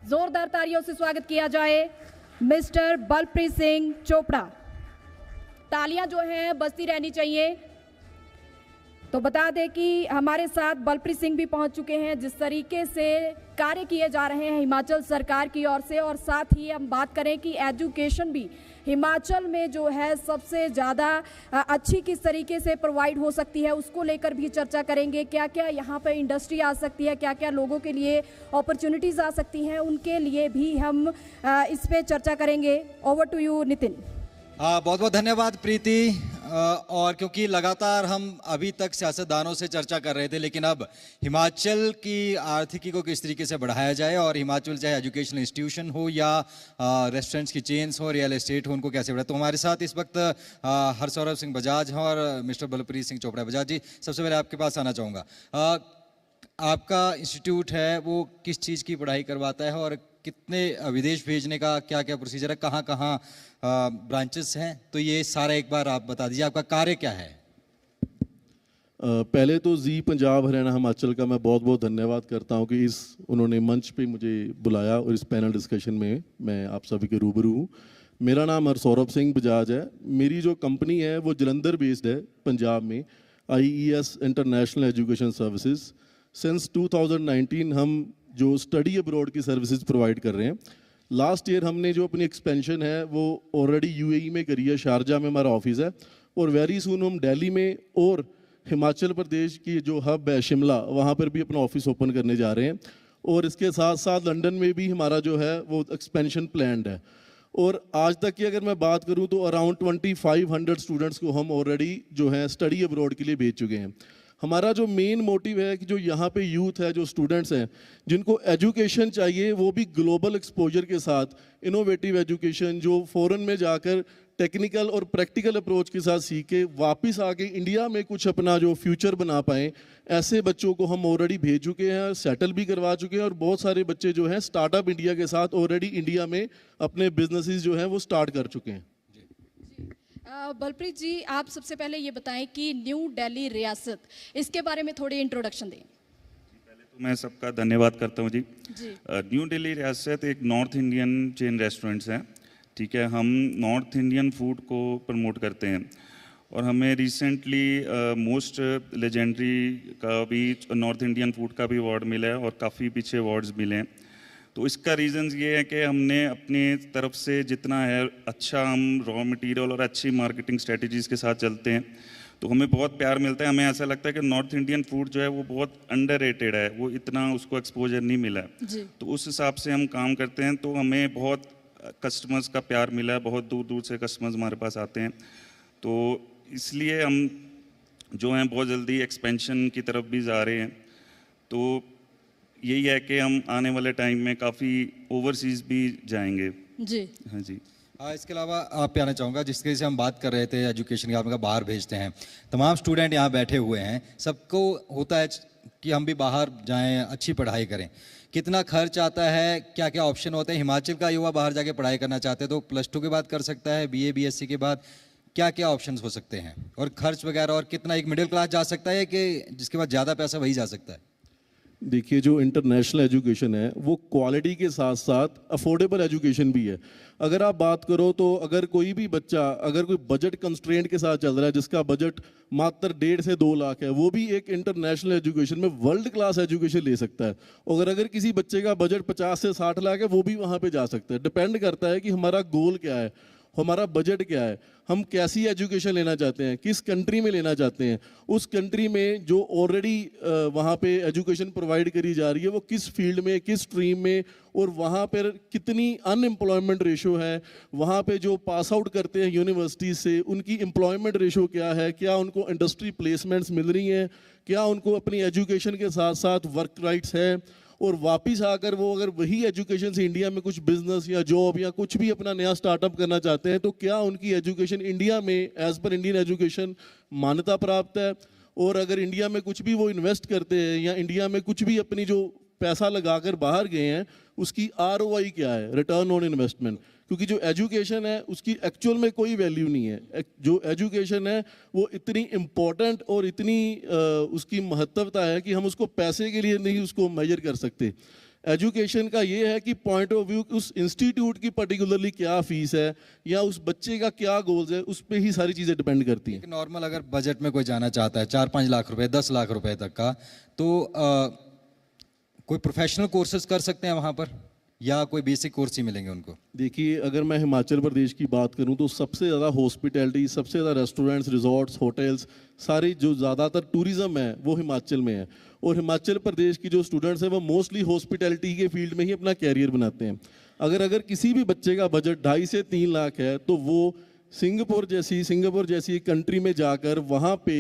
जोरदार तालियों से स्वागत किया जाए मिस्टर बलप्रीत सिंह चोपड़ा। तालियां जो हैं बजती रहनी चाहिए। तो बता दें कि हमारे साथ बलप्रीत सिंह भी पहुंच चुके हैं। जिस तरीके से कार्य किए जा रहे हैं हिमाचल सरकार की ओर से, और साथ ही हम बात करें कि एजुकेशन भी हिमाचल में जो है सबसे ज़्यादा अच्छी किस तरीके से प्रोवाइड हो सकती है, उसको लेकर भी चर्चा करेंगे। क्या क्या यहाँ पर इंडस्ट्री आ सकती है, क्या क्या लोगों के लिए अपॉर्चुनिटीज़ आ सकती हैं, उनके लिए भी हम इस पे चर्चा करेंगे। Over to you Nitin. बहुत बहुत धन्यवाद प्रीति। और क्योंकि लगातार हम अभी तक सियासतदानों से चर्चा कर रहे थे, लेकिन अब हिमाचल की आर्थिकी को किस तरीके से बढ़ाया जाए, और हिमाचल चाहे एजुकेशनल इंस्टीट्यूशन हो या रेस्टोरेंट्स की चेन्स हो, रियल एस्टेट हो, उनको कैसे बढ़ाए। तो हमारे साथ इस वक्त हरसौरभ सिंह बजाज हैं और मिस्टर बलप्रीत सिंह चोपड़ा। बजाज जी, सबसे पहले आपके पास आना चाहूँगा। आपका इंस्टीट्यूट है वो किस चीज़ की पढ़ाई करवाता है, और कितने विदेश भेजने का क्या क्या प्रोसीजर है, कहाँ कहाँ ब्रांचेस हैं, तो ये सारा एक बार आप बता दीजिए, आपका कार्य क्या है। पहले तो जी पंजाब हरियाणा हिमाचल का मैं बहुत बहुत धन्यवाद करता हूँ कि उन्होंने मंच पे मुझे बुलाया और इस पैनल डिस्कशन में मैं आप सभी के रूबरू हूँ। मेरा नाम हरसौरभ सिंह बजाज है। मेरी जो कंपनी है वो जलंधर बेस्ड है पंजाब में, IES international education services. Since 2019 हम जो स्टडी अब्रॉड की सर्विसेज प्रोवाइड कर रहे हैं। लास्ट ईयर हमने जो अपनी एक्सपेंशन है वो ऑलरेडी UAE में करी है, शारजा में हमारा ऑफिस है, और वेरी सून हम दिल्ली में और हिमाचल प्रदेश की जो हब है शिमला, वहाँ पर भी अपना ऑफिस ओपन करने जा रहे हैं। और इसके साथ साथ लंदन में भी हमारा जो है वो एक्सपेंशन प्लान्ड है। और आज तक की अगर मैं बात करूँ तो अराउंड 2500 स्टूडेंट्स को हम ऑलरेडी जो है स्टडी अब्रॉड के लिए भेज चुके हैं। हमारा जो मेन मोटिव है कि जो यहाँ पे यूथ है, जो स्टूडेंट्स हैं, जिनको एजुकेशन चाहिए, वो भी ग्लोबल एक्सपोजर के साथ इनोवेटिव एजुकेशन, जो फॉरेन में जाकर टेक्निकल और प्रैक्टिकल अप्रोच के साथ सीख के वापस आके इंडिया में कुछ अपना जो फ्यूचर बना पाएँ, ऐसे बच्चों को हम ऑलरेडी भेज चुके हैं, सेटल भी करवा चुके हैं। और बहुत सारे बच्चे जो हैं स्टार्टअप इंडिया के साथ ऑलरेडी इंडिया में अपने बिजनेसेस जो हैं वो स्टार्ट कर चुके हैं। बलप्रीत जी, आप सबसे पहले ये बताएं कि न्यू दिल्ली रियासत, इसके बारे में थोड़ी इंट्रोडक्शन दें। पहले तो मैं सबका धन्यवाद करता हूँ जी। न्यू दिल्ली रियासत एक नॉर्थ इंडियन चेन रेस्टोरेंट्स है, ठीक है। हम नॉर्थ इंडियन फूड को प्रमोट करते हैं, और हमें रिसेंटली मोस्ट लेजेंडरी का भी नॉर्थ इंडियन फूड का भी अवार्ड मिला है, और काफ़ी पीछे अवार्ड्स मिले हैं। तो इसका रीज़न ये है कि हमने अपनी तरफ से जितना है अच्छा हम रॉ मटेरियल और अच्छी मार्केटिंग स्ट्रेटजीज़ के साथ चलते हैं, तो हमें बहुत प्यार मिलता है। हमें ऐसा लगता है कि नॉर्थ इंडियन फूड जो है वो बहुत अंडररेटेड है, वो इतना उसको एक्सपोजर नहीं मिला है। तो उस हिसाब से हम काम करते हैं, तो हमें बहुत कस्टमर्स का प्यार मिला है, बहुत दूर दूर से कस्टमर्स हमारे पास आते हैं। तो इसलिए हम जो हैं बहुत जल्दी एक्सपेंशन की तरफ भी जा रहे हैं। तो यही है कि हम आने वाले टाइम में काफ़ी ओवरसीज़ भी जाएंगे जी। हाँ जी। इसके अलावा आप पे आना चाहूँगा, जिसके से हम बात कर रहे थे एजुकेशन की, आपने कहा बाहर भेजते हैं। तमाम स्टूडेंट यहाँ बैठे हुए हैं, सबको होता है कि हम भी बाहर जाएं, अच्छी पढ़ाई करें। कितना खर्च आता है, क्या क्या ऑप्शन होते हैं? हिमाचल का युवा बाहर जाके पढ़ाई करना चाहते हैं तो +2 के बाद कर सकता है, BA BSc के बाद क्या क्या ऑप्शंस हो सकते हैं, और खर्च वगैरह, और कितना एक मिडिल क्लास जा सकता है कि जिसके बाद ज़्यादा पैसा वही जा सकता है? देखिए, जो इंटरनेशनल एजुकेशन है वो क्वालिटी के साथ साथ अफोर्डेबल एजुकेशन भी है। अगर आप बात करो तो अगर कोई भी बच्चा अगर कोई बजट कंस्ट्रेंट के साथ चल रहा है, जिसका बजट मात्र 1.5 से 2 लाख है, वो भी एक इंटरनेशनल एजुकेशन में वर्ल्ड क्लास एजुकेशन ले सकता है। और अगर किसी बच्चे का बजट 50 से 60 लाख है, वो भी वहाँ पे जा सकता है। डिपेंड करता है कि हमारा गोल क्या है, हमारा बजट क्या है, हम कैसी एजुकेशन लेना चाहते हैं, किस कंट्री में लेना चाहते हैं, उस कंट्री में जो ऑलरेडी वहाँ पे एजुकेशन प्रोवाइड करी जा रही है वो किस फील्ड में, किस स्ट्रीम में, और वहाँ पर कितनी अनएम्प्लॉयमेंट रेशो है, वहाँ पे जो पास आउट करते हैं यूनिवर्सिटी से उनकी एम्प्लॉयमेंट रेशो क्या है, क्या उनको इंडस्ट्री प्लेसमेंट्स मिल रही हैं, क्या उनको अपनी एजुकेशन के साथ साथ वर्क राइट्स है, और वापस आकर वो अगर वही एजुकेशन से इंडिया में कुछ बिजनेस या जॉब या कुछ भी अपना नया स्टार्टअप करना चाहते हैं, तो क्या उनकी एजुकेशन इंडिया में एज पर इंडियन एजुकेशन मान्यता प्राप्त है। और अगर इंडिया में कुछ भी वो इन्वेस्ट करते हैं या इंडिया में कुछ भी अपनी जो पैसा लगाकर बाहर गए हैं उसकी ROI क्या है, रिटर्न ऑन इन्वेस्टमेंट। क्योंकि जो एजुकेशन है उसकी एक्चुअल में कोई वैल्यू नहीं है। जो एजुकेशन है वो इतनी इम्पोर्टेंट और इतनी उसकी महत्वता है कि हम उसको पैसे के लिए नहीं उसको मेजर कर सकते। एजुकेशन का ये है कि पॉइंट ऑफ व्यू उस इंस्टीट्यूट की पर्टिकुलरली क्या फीस है या उस बच्चे का क्या गोल्स है, उस पे ही सारी चीज़ें डिपेंड करती हैं। नॉर्मल अगर बजट में कोई जाना चाहता है 4-5 लाख रुपए 10 लाख रुपए तक का, तो कोई प्रोफेशनल कोर्सेज कर सकते हैं वहाँ पर या कोई बेसिक कोर्स ही मिलेंगे उनको? देखिए, अगर मैं हिमाचल प्रदेश की बात करूं तो सबसे ज़्यादा हॉस्पिटैलिटी, सबसे ज़्यादा रेस्टोरेंट्स, रिजॉर्ट्स, होटल्स, सारी जो ज़्यादातर टूरिज़्म है वो हिमाचल में है। और हिमाचल प्रदेश की जो स्टूडेंट्स हैं वो मोस्टली हॉस्पिटैलिटी के फील्ड में ही अपना कैरियर बनाते हैं। अगर किसी भी बच्चे का बजट 2.5 से 3 लाख है तो वो सिंगापुर जैसी कंट्री में जाकर वहाँ पे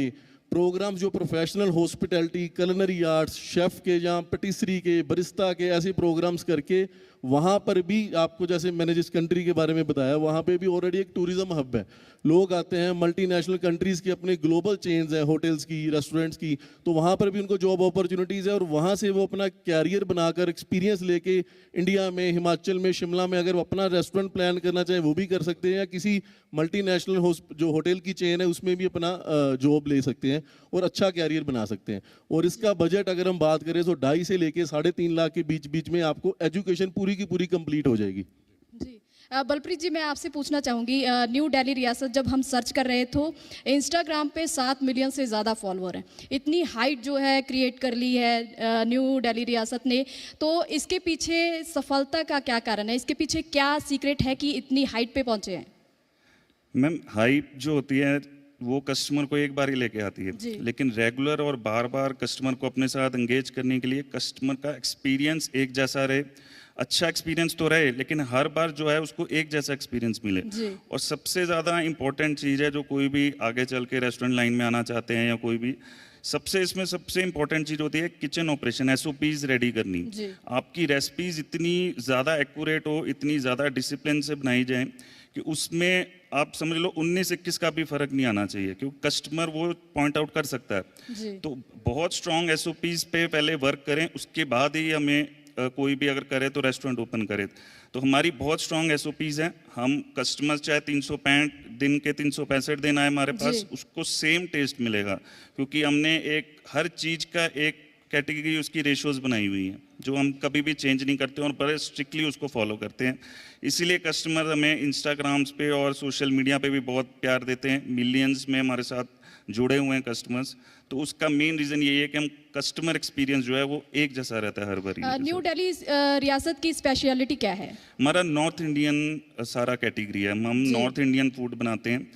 प्रोग्राम्स जो professional hospitality, culinary arts, chef के या पेटिसरी के, बरिस्ता के, ऐसे प्रोग्राम्स करके वहाँ पर भी आपको, जैसे मैंने जिस कंट्री के बारे में बताया, वहाँ पे भी ऑलरेडी एक टूरिज़्म हब है। लोग आते हैं, मल्टीनेशनल कंट्रीज़ की अपने ग्लोबल चेन्स हैं होटल्स की, रेस्टोरेंट्स की, तो वहाँ पर भी उनको जॉब अपॉर्चुनिटीज़ है और वहाँ से वो अपना कैरियर बनाकर एक्सपीरियंस लेके इंडिया में, हिमाचल में, शिमला में अगर वो अपना रेस्टोरेंट प्लान करना चाहे वो भी कर सकते हैं, या किसी मल्टीनेशनल जो होटल की चेन है उसमें भी अपना जॉब ले सकते हैं और अच्छा कैरियर बना सकते हैं। और इसका बजट अगर हम बात करें तो 2.5 से लेके 3.5 लाख के बीच में आपको एजुकेशन पूरी की पूरी कंप्लीट हो जाएगी। जी बलप्रीत जी, मैं आपसे पूछना चाहूँगी, न्यू दिल्ली रियासत जब हम सर्च कर रहे थे इंस्टाग्राम पे 7 मिलियन से ज़्यादा फॉलोअर हैं, इतनी हाइट जो है क्रिएट कर ली है न्यू दिल्ली रियासत ने, तो इसके पीछे सफलता का क्या कारण है? इसके पीछे क्या सीक्रेट है कि इतनी हाइट पे पहुँचे हैं? मैम, हाइप जो होती है वो कस्टमर को एक बार ही लेके आती है, लेकिन रेगुलर और बार बार कस्टमर को अपने साथ एंगेज करने के लिए कस्टमर का एक्सपीरियंस एक जैसा रहे, अच्छा एक्सपीरियंस तो रहे लेकिन हर बार जो है उसको एक जैसा एक्सपीरियंस मिले। और सबसे ज़्यादा इम्पोर्टेंट चीज़ है जो कोई भी आगे चल के रेस्टोरेंट लाइन में आना चाहते हैं या कोई भी, इसमें सबसे इम्पोर्टेंट चीज़ होती है किचन ऑपरेशन, SOPs रेडी करनी। आपकी रेसिपीज इतनी ज़्यादा एक्यूरेट हो, इतनी ज़्यादा डिसिप्लिन से बनाई जाए कि उसमें आप समझ लो 19-21 का भी फर्क नहीं आना चाहिए, क्योंकि कस्टमर वो पॉइंट आउट कर सकता है। तो बहुत स्ट्रॉन्ग SOPs पे पहले वर्क करें, उसके बाद ही हमें कोई भी अगर करे तो रेस्टोरेंट ओपन करे। तो हमारी बहुत स्ट्रॉन्ग SOPs हैं। हम कस्टमर चाहे 365 दिन के 365 दिन आए हमारे पास, उसको सेम टेस्ट मिलेगा, क्योंकि हमने एक हर चीज़ का एक कैटेगरी उसकी रेशियोज बनाई हुई हैं जो हम कभी भी चेंज नहीं करते और बड़े स्ट्रिक्टली उसको फॉलो करते हैं। इसीलिए कस्टमर हमें इंस्टाग्राम्स पे और सोशल मीडिया पे भी बहुत प्यार देते हैं, मिलियंस में हमारे साथ जुड़े हुए हैं कस्टमर्स। तो उसका मेन रीज़न यही है कि हम कस्टमर एक्सपीरियंस जो है वो एक जैसा रहता है हर बार। न्यू दिल्ली रियासत की स्पेशलिटी क्या है? हमारा नॉर्थ इंडियन सारा कैटेगरी है, हम नॉर्थ इंडियन फूड बनाते हैं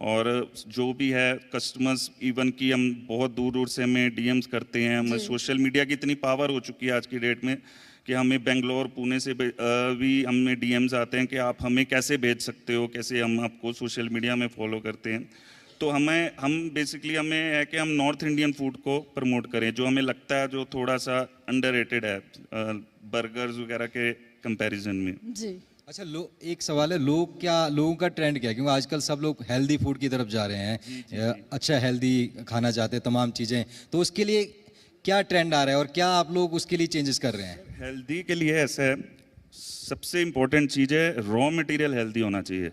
और जो भी है कस्टमर्स, इवन कि हम बहुत दूर दूर से हमें DMs करते हैं। हमें सोशल मीडिया की इतनी पावर हो चुकी है आज की डेट में कि हमें बेंगलोर, पुणे से भी हमें DMs आते हैं कि आप हमें कैसे भेज सकते हो, कैसे हम आपको सोशल मीडिया में फॉलो करते हैं। तो हम बेसिकली हमें है कि हम नॉर्थ इंडियन फूड को प्रमोट करें, जो हमें लगता है जो थोड़ा सा अंडररेटेड है बर्गर्स वगैरह के कंपैरिजन में। जी अच्छा, एक सवाल है, लोगों का ट्रेंड क्या है? क्योंकि आजकल सब लोग हेल्दी फूड की तरफ जा रहे हैं, अच्छा हेल्दी खाना चाहते हैं, तमाम चीज़ें, तो उसके लिए क्या ट्रेंड आ रहा है और क्या आप लोग उसके लिए चेंजेस कर रहे हैं? हेल्दी के लिए ऐसा है, सबसे इम्पोर्टेंट चीज़ है रॉ मटेरियल हेल्दी होना चाहिए।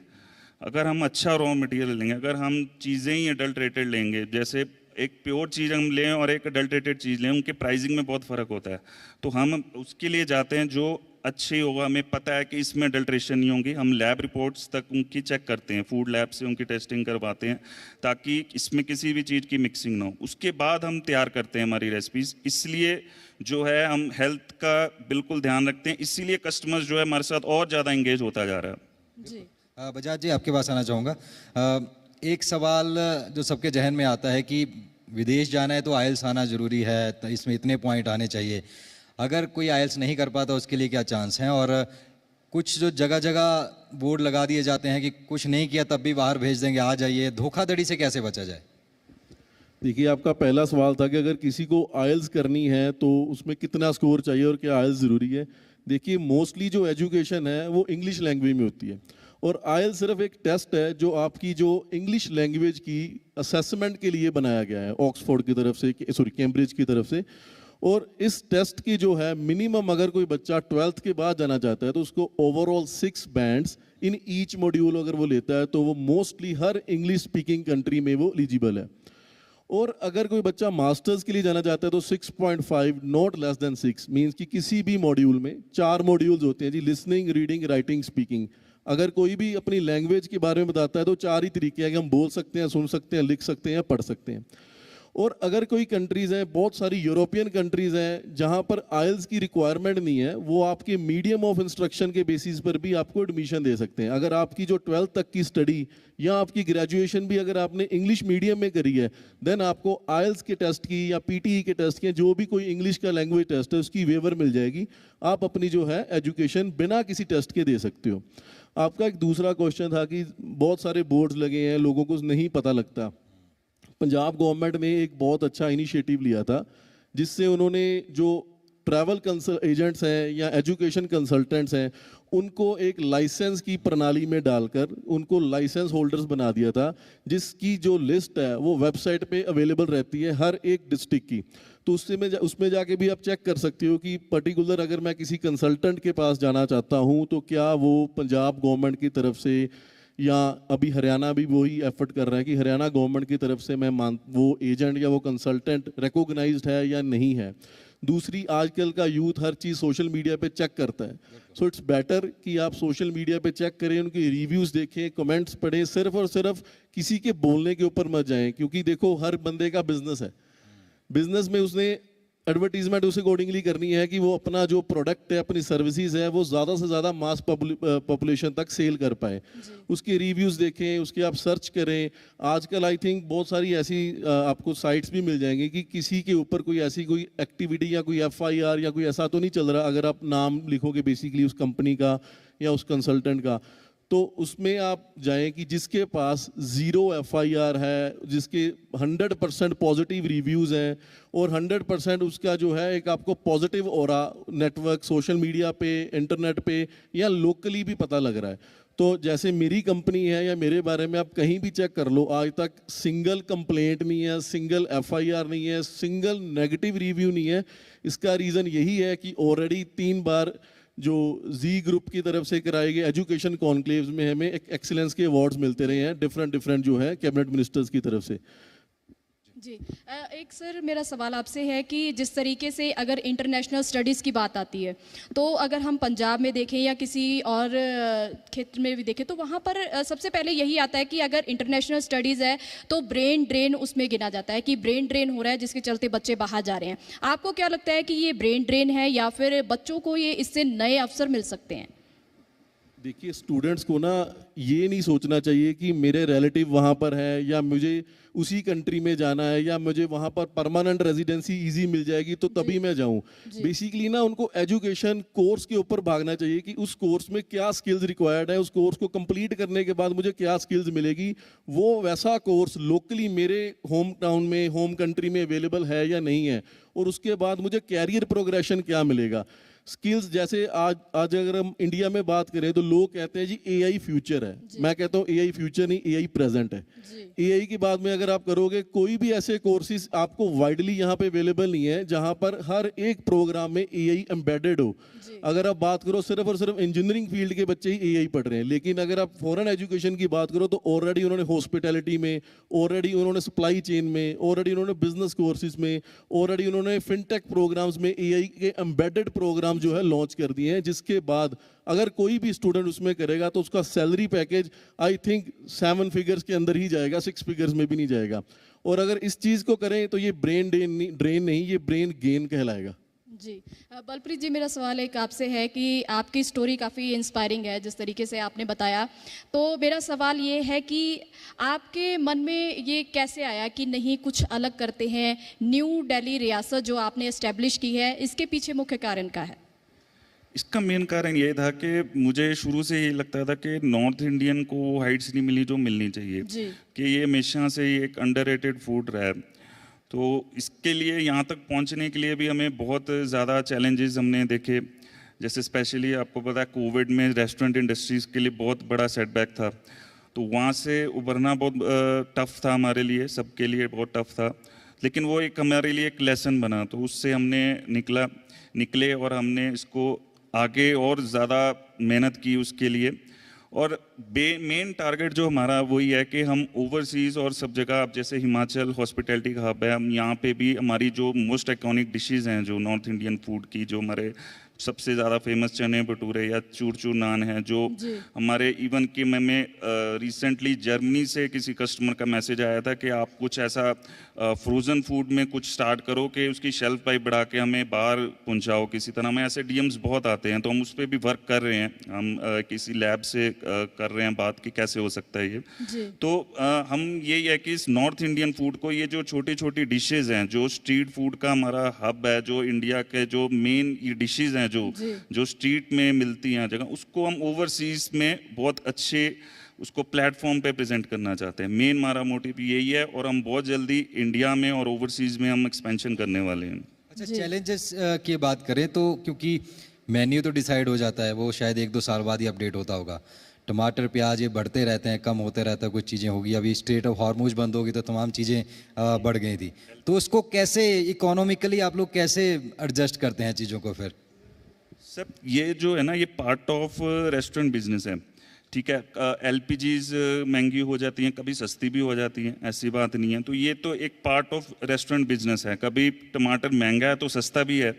अगर हम अच्छा रॉ मटेरियल लेंगे, अगर हम चीज़ें ही अडल्ट्रेटेड लेंगे, जैसे एक प्योर चीज़ हम लें और एक अडल्ट्रेटेड चीज़ लें, उनके प्राइसिंग में बहुत फ़र्क होता है। तो हम उसके लिए जाते हैं जो अच्छी होगा, हमें पता है कि इसमें अडल्ट्रेशन नहीं होंगी। हम लैब रिपोर्ट्स तक उनकी चेक करते हैं, फूड लैब से उनकी टेस्टिंग करवाते हैं ताकि इसमें किसी भी चीज़ की मिक्सिंग ना हो। उसके बाद हम तैयार करते हैं हमारी रेसिपीज़। इसलिए जो है हम हेल्थ का बिल्कुल ध्यान रखते हैं, इसीलिए कस्टमर्स जो है हमारे साथ और ज़्यादा इंगेज होता जा रहा है। जी बजाज जी, आपके पास आना चाहूँगा। एक सवाल जो सबके जहन में आता है कि विदेश जाना है तो आइल्स आना ज़रूरी है, तो इसमें इतने पॉइंट आने चाहिए। अगर कोई आइल्स नहीं कर पाता उसके लिए क्या चांस हैं? और कुछ जो जगह जगह बोर्ड लगा दिए जाते हैं कि कुछ नहीं किया तब भी बाहर भेज देंगे, आ जाइए, धोखाधड़ी से कैसे बचा जाए? देखिए, आपका पहला सवाल था कि अगर किसी को आइल्स करनी है तो उसमें कितना स्कोर चाहिए और क्या आइल्स ज़रूरी है। देखिए, मोस्टली जो एजुकेशन है वो इंग्लिश लैंग्वेज में होती है और आइल्स सिर्फ एक टेस्ट है जो आपकी जो इंग्लिश लैंग्वेज की असेसमेंट के लिए बनाया गया है ऑक्सफोर्ड की तरफ से, कैम्ब्रिज की तरफ से। और इस टेस्ट की जो है मिनिमम, अगर कोई बच्चा 12th के बाद जाना चाहता है तो उसको overall 6 bands in each module अगर वो लेता है तो वो मोस्टली हर इंग्लिश स्पीकिंग कंट्री में वो एलिजिबल है। और अगर कोई बच्चा मास्टर्स के लिए जाना चाहता है तो 6.5 नॉट लेस देन 6 मींस कि किसी भी मॉड्यूल में 4 मॉड्यूल्स होते हैं जी, लिसनिंग, रीडिंग, राइटिंग, स्पीकिंग। अगर कोई भी अपनी लैंग्वेज के बारे में बताता है तो 4 ही तरीके हैं कि हम बोल सकते हैं, सुन सकते हैं, लिख सकते हैं, पढ़ सकते हैं। और अगर कोई कंट्रीज़ हैं, बहुत सारी यूरोपियन कंट्रीज़ हैं जहाँ पर आइल्स की रिक्वायरमेंट नहीं है, वो आपके मीडियम ऑफ इंस्ट्रक्शन के बेसिस पर भी आपको एडमिशन दे सकते हैं। अगर आपकी जो 12th तक की स्टडी या आपकी ग्रेजुएशन भी अगर आपने इंग्लिश मीडियम में करी है, देन आपको आइल्स के टेस्ट की या पीटीई के टेस्ट की, जो भी कोई इंग्लिश का लैंग्वेज टेस्ट है, उसकी वेवर मिल जाएगी। आप अपनी जो है एजुकेशन बिना किसी टेस्ट के दे सकते हो। आपका एक दूसरा क्वेश्चन था कि बहुत सारे बोर्ड्स लगे हैं, लोगों को नहीं पता लगता। पंजाब गवर्नमेंट ने एक बहुत अच्छा इनिशिएटिव लिया था, जिससे उन्होंने जो ट्रैवल एजेंट्स हैं या एजुकेशन कंसल्टेंट्स हैं, उनको एक लाइसेंस की प्रणाली में डालकर उनको लाइसेंस होल्डर्स बना दिया था, जिसकी जो लिस्ट है वो वेबसाइट पे अवेलेबल रहती है हर एक डिस्ट्रिक्ट की। तो उसमें जाके भी आप चेक कर सकते हो कि पर्टिकुलर अगर मैं किसी कंसल्टेंट के पास जाना चाहता हूँ तो क्या वो पंजाब गवर्नमेंट की तरफ से, या अभी हरियाणा भी वही एफर्ट कर रहा है कि हरियाणा गवर्नमेंट की तरफ से वो एजेंट या वो कंसल्टेंट रिकॉग्नाइज्ड है या नहीं है। दूसरी, आजकल का यूथ हर चीज़ सोशल मीडिया पे चेक करता है, सो इट्स बेटर कि आप सोशल मीडिया पे चेक करें, उनके रिव्यूज़ देखें, कमेंट्स पढ़ें, सिर्फ और सिर्फ किसी के बोलने के ऊपर मत जाएं, क्योंकि देखो हर बंदे का बिजनेस है। बिजनेस में उसने एडवर्टीजमेंट उस अकॉर्डिंगली करनी है कि वो अपना जो प्रोडक्ट है, अपनी सर्विसेज है, वो ज़्यादा से ज़्यादा मास पॉपुलेशन तक सेल कर पाए। उसके रिव्यूज़ देखें, उसके आप सर्च करें। आजकल आई थिंक बहुत सारी ऐसी आपको साइट्स भी मिल जाएंगी कि किसी के ऊपर कोई ऐसी कोई एक्टिविटी या कोई FIR या कोई ऐसा तो नहीं चल रहा। अगर आप नाम लिखोगे बेसिकली उस कंपनी का या उस कंसल्टेंट का, तो उसमें आप जाएं कि जिसके पास 0 FIR है, जिसके 100% पॉजिटिव रिव्यूज़ हैं और 100% उसका जो है एक आपको positive aura network, social media पे, इंटरनेट पे या लोकली भी पता लग रहा है। तो जैसे मेरी कंपनी है या मेरे बारे में आप कहीं भी चेक कर लो, आज तक सिंगल कंप्लेंट नहीं है, सिंगल FIR नहीं है, सिंगल नेगेटिव रिव्यू नहीं है। इसका रीज़न यही है कि ऑलरेडी 3 बार जो जी ग्रुप की तरफ से कराए गए एजुकेशन कॉन्क्लेव्स में हमें एक एक्सीलेंस के अवार्ड्स मिलते रहे हैं डिफरेंट जो है कैबिनेट मिनिस्टर्स की तरफ से। जी, एक सर मेरा सवाल आपसे है कि जिस तरीके से अगर इंटरनेशनल स्टडीज़ की बात आती है, तो अगर हम पंजाब में देखें या किसी और क्षेत्र में भी देखें, तो वहाँ पर सबसे पहले यही आता है कि अगर इंटरनेशनल स्टडीज़ है तो ब्रेन ड्रेन उसमें गिना जाता है कि ब्रेन ड्रेन हो रहा है, जिसके चलते बच्चे बाहर जा रहे हैं। आपको क्या लगता है कि ये ब्रेन ड्रेन है या फिर बच्चों को ये इससे नए अवसर मिल सकते हैं? देखिए, स्टूडेंट्स को ना ये नहीं सोचना चाहिए कि मेरे रिलेटिव वहाँ पर है या मुझे उसी कंट्री में जाना है या मुझे वहाँ पर परमानेंट रेजिडेंसी इजी मिल जाएगी तो तभी मैं जाऊँ। बेसिकली ना उनको एजुकेशन कोर्स के ऊपर भागना चाहिए कि उस कोर्स में क्या स्किल्स रिक्वायर्ड है, उस कोर्स को कंप्लीट करने के बाद मुझे क्या स्किल्स मिलेगी, वो वैसा कोर्स लोकली मेरे होम टाउन में, होम कंट्री में अवेलेबल है या नहीं है, और उसके बाद मुझे कैरियर प्रोग्रेशन क्या मिलेगा। स्किल्स जैसे आज अगर हम इंडिया में बात करें तो लोग कहते हैं जी AI फ्यूचर है। मैं कहता हूँ AI फ्यूचर नहीं, AI प्रेजेंट है। AI की बात में अगर आप करोगे, कोई भी ऐसे कोर्सेज आपको वाइडली यहाँ पे अवेलेबल नहीं है जहाँ पर हर एक प्रोग्राम में AI एम्बेडेड हो। अगर आप बात करो, सिर्फ और सिर्फ इंजीनियरिंग फील्ड के बच्चे ही AI पढ़ रहे हैं, लेकिन अगर आप फॉरेन एजुकेशन की बात करो तो ऑलरेडी उन्होंने हॉस्पिटैलिटी में, ऑलरेडी उन्होंने सप्लाई चेन में, ऑलरेडी उन्होंने बिजनेस कोर्सेज में, ऑलरेडी उन्होंने फिनटेक प्रोग्राम्स में AI के एम्बेडेड प्रोग्राम जो है लॉन्च कर दिए हैं, जिसके बाद अगर कोई भी स्टूडेंट उसमें करेगा तो उसका salary package I think 7 figures के अंदर ही जाएगा, 6 फिगर्स में भी नहीं जाएगा। और अगर इस चीज़ को करें तो ये ब्रेन ड्रेन नहीं, ये ब्रेन गेन कहलाएगा। जी, बलप्रीत जी, मेरा सवाल एक आपसे है कि आपकी स्टोरी काफ़ी इंस्पायरिंग है जिस तरीके से आपने बताया। तो मेरा सवाल ये है कि आपके मन में ये कैसे आया कि नहीं कुछ अलग करते हैं, न्यू दिल्ली रियासत जो आपने इस्टेब्लिश की है, इसके पीछे मुख्य कारण क्या है? इसका मेन कारण ये था कि मुझे शुरू से ये लगता था कि नॉर्थ इंडियन को वो हाइट्स नहीं मिली जो मिलनी चाहिए, कि ये हमेशा से ही एक अंडररेटेड फूड रहा है। तो इसके लिए यहाँ तक पहुँचने के लिए भी हमें बहुत ज़्यादा चैलेंजेस हमने देखे। जैसे स्पेशली आपको पता है कोविड में रेस्टोरेंट इंडस्ट्रीज़ के लिए बहुत बड़ा सेटबैक था, तो वहाँ से उभरना बहुत टफ था हमारे लिए, सबके लिए बहुत टफ था। लेकिन वो एक हमारे लिए एक लेसन बना, तो उससे हमने निकले और हमने इसको आगे और ज़्यादा मेहनत की उसके लिए। और मेन टारगेट जो हमारा वही है कि हम ओवरसीज़ और सब जगह, अब जैसे हिमाचल हॉस्पिटैलिटी का हब है, हम यहाँ पे भी हमारी जो मोस्ट आइकॉनिक डिशेज़ हैं जो नॉर्थ इंडियन फूड की, जो हमारे सबसे ज़्यादा फेमस चने भटूरे या चूर चूर नान है, जो हमारे इवन कि मैं रिसेंटली जर्मनी से किसी कस्टमर का मैसेज आया था कि आप कुछ ऐसा फ्रोज़न फूड में कुछ स्टार्ट करो कि उसकी शेल्फ लाइफ बढ़ा के हमें बाहर पहुंचाओ किसी तरह में। ऐसे डीएम्स बहुत आते हैं, तो हम उस पर भी वर्क कर रहे हैं। हम किसी लैब से कर रहे हैं बात कि कैसे हो सकता है ये। तो हम यही है कि इस नॉर्थ इंडियन फूड को, ये जो छोटी छोटी डिशेज़ हैं, जो स्ट्रीट फूड का हमारा हब है, जो इंडिया के जो मेन ये डिशेज़ हैं जो स्ट्रीट में मिलती हैं जगह, उसको हम ओवरसीज में बहुत अच्छे उसको प्लेटफॉर्म पे प्रेजेंट करना चाहते हैं। मेन हमारा मोटिव यही है, और हम बहुत जल्दी इंडिया में और ओवरसीज में हम एक्सपेंशन करने वाले हैं। अच्छा, चैलेंजेस की बात करें तो, क्योंकि मेन्यू तो डिसाइड हो जाता है, वो शायद 1-2 साल बाद ही अपडेट होता होगा। टमाटर प्याज ये बढ़ते रहते हैं, कम होते रहता है, कुछ चीज़ें होगी। अभी स्ट्रेट ऑफ हार्मोज बंद होगी तो तमाम चीज़ें बढ़ गई थी। तो उसको कैसे इकोनॉमिकली आप लोग कैसे एडजस्ट करते हैं चीज़ों को फिर? सर, ये जो है ना, ये पार्ट ऑफ रेस्टोरेंट बिजनेस है, ठीक है। एलपीजीज महंगी हो जाती हैं, कभी सस्ती भी हो जाती हैं, ऐसी बात नहीं है। तो ये तो एक पार्ट ऑफ रेस्टोरेंट बिजनेस है। कभी टमाटर महंगा है तो सस्ता भी है,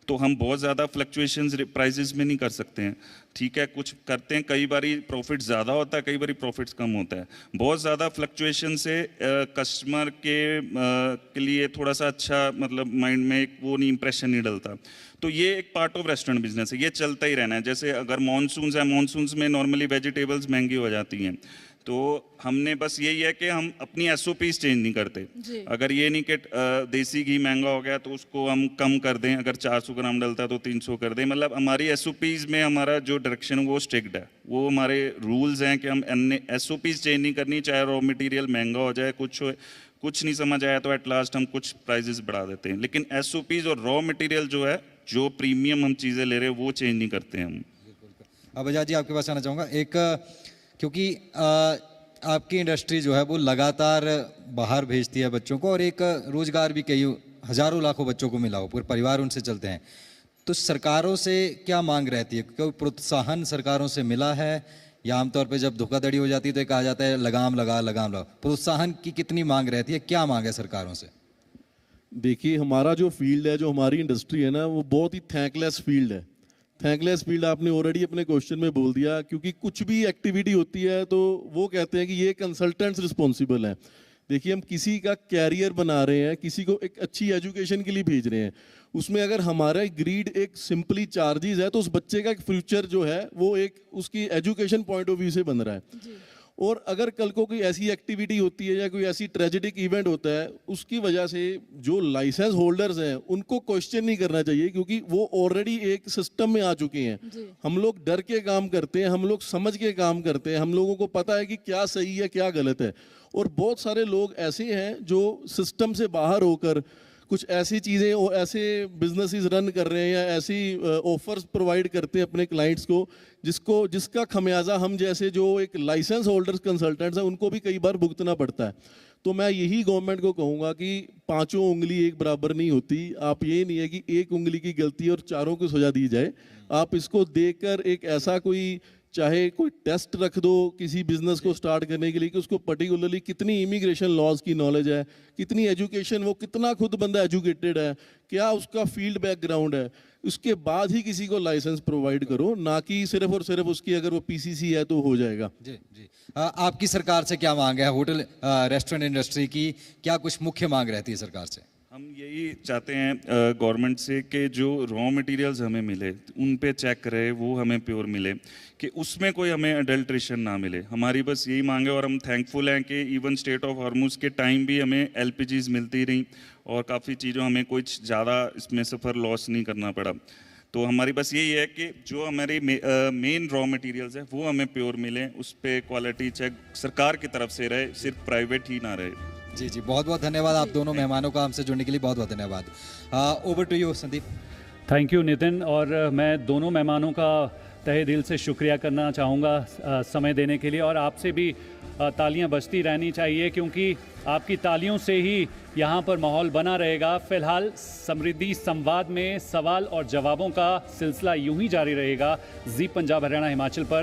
तो हम बहुत ज़्यादा फ्लक्चुएशंस प्राइसेस में नहीं कर सकते हैं, ठीक है। कुछ करते हैं, कई बारी प्रॉफिट ज़्यादा होता है, कई बारी प्रॉफिट्स कम होता है। बहुत ज़्यादा फ्लक्चुएशन से कस्टमर के लिए थोड़ा सा अच्छा, मतलब माइंड में एक वो नहीं, इंप्रेशन नहीं डलता। तो ये एक पार्ट ऑफ रेस्टोरेंट बिजनेस है, ये चलता ही रहना है। जैसे अगर मानसून्स है, मानसून्स में नॉर्मली वेजिटेबल्स महंगी हो जाती हैं, तो हमने बस यही है कि हम अपनी एसओपीज चेंज नहीं करते। अगर ये नहीं कि देसी घी महंगा हो गया तो उसको हम कम कर दें, अगर 400 ग्राम डलता है तो 300 कर दें। मतलब हमारी एसओपीज में हमारा जो डायरेक्शन है वो स्ट्रिक्ट है, वो हमारे रूल्स हैं कि हम एसओपीज चेंज नहीं करनी, चाहे रॉ मटेरियल महंगा हो जाए, कुछ नहीं समझ आया तो एट लास्ट हम कुछ प्राइजेस बढ़ा देते हैं। लेकिन एसओपीज और रॉ मटेरियल जो है, जो प्रीमियम हम चीज़ें ले रहे हैं, वो चेंज नहीं करते हैं हम। अब आजाद जी, आपके पास आना चाहूँगा। एक, क्योंकि आपकी इंडस्ट्री जो है वो लगातार बाहर भेजती है बच्चों को, और एक रोज़गार भी कई हज़ारों लाखों बच्चों को मिला हो, पूरे परिवार उनसे चलते हैं। तो सरकारों से क्या मांग रहती है? कोई प्रोत्साहन सरकारों से मिला है, या आमतौर पे जब धोखाधड़ी हो जाती है तो कहा जाता है लगाम लगा लगाम लगा? प्रोत्साहन की कितनी मांग रहती है, क्या मांग है सरकारों से? देखिए, हमारा जो फील्ड है, जो हमारी इंडस्ट्री है ना, वो बहुत ही थैंकलेस फील्ड है। थैंकलेस फील्ड आपने ऑलरेडी अपने क्वेश्चन में बोल दिया, क्योंकि कुछ भी एक्टिविटी होती है तो वो कहते हैं कि ये कंसल्टेंट्स रिस्पॉन्सिबल हैं। देखिए, हम किसी का कैरियर बना रहे हैं, किसी को एक अच्छी एजुकेशन के लिए भेज रहे हैं, उसमें अगर हमारा ग्रीड एक सिंपली चार्जेस है तो उस बच्चे का एक फ्यूचर जो है वो एक उसकी एजुकेशन पॉइंट ऑफ व्यू से बन रहा है। और अगर कल को कोई ऐसी एक्टिविटी होती है या कोई ऐसी ट्रेजेडिक इवेंट होता है, उसकी वजह से जो लाइसेंस होल्डर्स हैं उनको क्वेश्चन नहीं करना चाहिए, क्योंकि वो ऑलरेडी एक सिस्टम में आ चुके हैं। हम लोग डर के काम करते हैं, हम लोग समझ के काम करते हैं, हम लोगों को पता है कि क्या सही है क्या गलत है। और बहुत सारे लोग ऐसे हैं जो सिस्टम से बाहर होकर कुछ ऐसी चीज़ें और ऐसे बिजनेसेस रन कर रहे हैं, या ऐसी ऑफर्स प्रोवाइड करते हैं अपने क्लाइंट्स को, जिसका खमियाजा हम जैसे जो एक लाइसेंस होल्डर्स कंसल्टेंट्स हैं उनको भी कई बार भुगतना पड़ता है। तो मैं यही गवर्नमेंट को कहूँगा कि 5 उंगली एक बराबर नहीं होती। आप ये नहीं है कि एक उंगली की गलती और 4 को सजा दी जाए। आप इसको देखकर एक ऐसा कोई, चाहे कोई टेस्ट रख दो किसी बिजनेस को स्टार्ट करने के लिए, कि उसको पर्टिकुलरली कितनी इमिग्रेशन लॉज की नॉलेज है, कितनी एजुकेशन, वो कितना खुद बंदा एजुकेटेड है, क्या उसका फील्ड बैकग्राउंड है, उसके बाद ही किसी को लाइसेंस प्रोवाइड करो, ना कि सिर्फ और सिर्फ उसकी अगर वो पीसीसी है तो हो जाएगा। जी जी। आपकी सरकार से क्या मांग है? होटल रेस्टोरेंट इंडस्ट्री की क्या कुछ मुख्य मांग रहती है सरकार से? हम यही चाहते हैं गवर्नमेंट से कि जो रॉ मटेरियल्स हमें मिले उन पे चेक रहे, वो हमें प्योर मिले, कि उसमें कोई हमें अडल्ट्रेशन ना मिले। हमारी बस यही मांग है। और हम थैंकफुल हैं कि इवन स्टेट ऑफ हॉर्मुज के टाइम भी हमें एलपीजीज मिलती रही, और काफ़ी चीज़ों हमें कुछ ज़्यादा इसमें सफ़र लॉस नहीं करना पड़ा। तो हमारी बस यही है कि जो हमारी मेन रॉ मटेरियल्स है वो हमें प्योर मिलें, उस पर क्वालिटी चेक सरकार की तरफ से रहे, सिर्फ प्राइवेट ही ना रहे। जी जी, बहुत बहुत धन्यवाद आप दोनों मेहमानों का हमसे जुड़ने के लिए। बहुत बहुत धन्यवाद। Over to you Sandeep. Thank you Nitin, और मैं दोनों मेहमानों का तहे दिल से शुक्रिया करना चाहूँगा समय देने के लिए। और आपसे भी तालियां बजती रहनी चाहिए, क्योंकि आपकी तालियों से ही यहाँ पर माहौल बना रहेगा। फिलहाल समृद्धि संवाद में सवाल और जवाबों का सिलसिला यूं ही जारी रहेगा जी पंजाब हरियाणा हिमाचल पर।